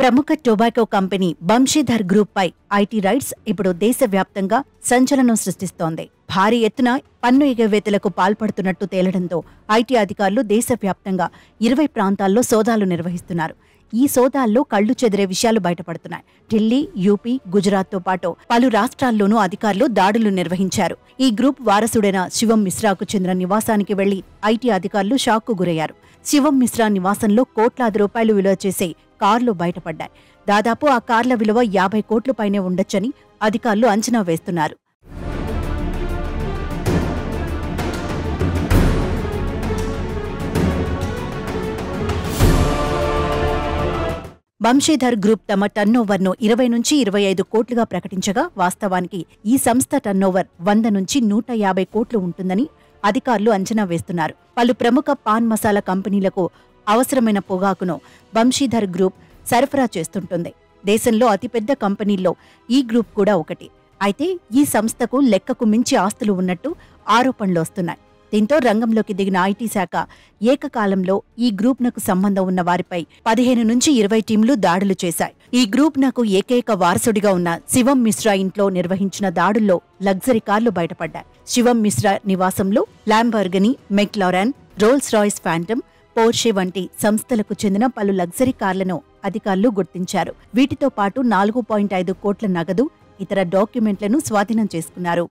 ప్రముఖ tobacco company Vamshidhar group పై IT raids ఇప్పుడు దేశవ్యాప్తంగా సంచలనం సృష్టిస్తోంది. భారీ ఎత్తున పన్ను ఎగవేతలకు పాల్పడుతున్నట్టు తేలడంతో ఐటీ అధికారులు దేశవ్యాప్తంగా 20 ప్రాంతాల్లో సోదాలు నిర్వహిస్తున్నారు. ఈ సోదాల్లో కళ్లు చెదిరే విషయాలు బయటపడుతున్నాయి. ఢిల్లీ, యూపీ, గుజరాత్తో పాటు పలు రాష్ట్రాల్లోనూ అధికారులు దాడులు నిర్వహించారు. ఈ గ్రూప్ వారసుడైన శివం మిశ్రాకు చెందిన నివాసానికి వెళ్లి ఐటీ అధికారులు షాక్కు గురయ్యారు. శివం మిశ్రా నివాసంలో కోట్లాది రూపాయలు విలువ చేసే కార్లు బయటపడ్డాయి. దాదాపు ఆ కార్ల విలువ 50 కోట్ల పైనే ఉండొచ్చని అధికారులు అంచనా వేస్తున్నారు. వంశీధర్ గ్రూప్ తమ టర్నోవర్ను 20 నుంచి 25 కోట్లుగా ప్రకటించగా వాస్తవానికి ఈ సంస్థ టర్నోవర్ 100 నుంచి 150 కోట్లు ఉంటుందని అధికారులు అంచనా వేస్తున్నారు. పలు ప్రముఖ పాన్ మసాలా కంపెనీలకు అవసరమైన పొగాకును వంశీధర్ గ్రూప్ సరఫరా చేస్తుంటుంది. దేశంలో అతిపెద్ద కంపెనీల్లో ఈ గ్రూప్ కూడా ఒకటి. అయితే ఈ సంస్థకు లెక్కకు మించి ఆస్తులు ఉన్నట్టు ఆరోపణలు వస్తున్నాయి. దీంతో రంగంలోకి దిగిన ఐటీ శాఖ ఏకకాలంలో ఈ గ్రూప్నకు సంబంధం ఉన్న వారిపై 15 నుంచి 20 టీంలు దాడులు చేశాయి. ఈ గ్రూప్నకు ఏకైక వారసుడిగా ఉన్న శివం మిశ్రా ఇంట్లో నిర్వహించిన దాడుల్లో లగ్జరీ కార్లు బయటపడ్డాయి. శివం మిశ్రా నివాసంలో Lamborghini, McLaren, Rolls Royce phantom, Porsche వంటి సంస్థలకు చెందిన పలు లగ్జరీ కార్లను అధికారులు గుర్తించారు. వీటితో పాటు 4.5 కోట్ల నగదు, ఇతర డాక్యుమెంట్లను స్వాధీనం చేసుకున్నారు.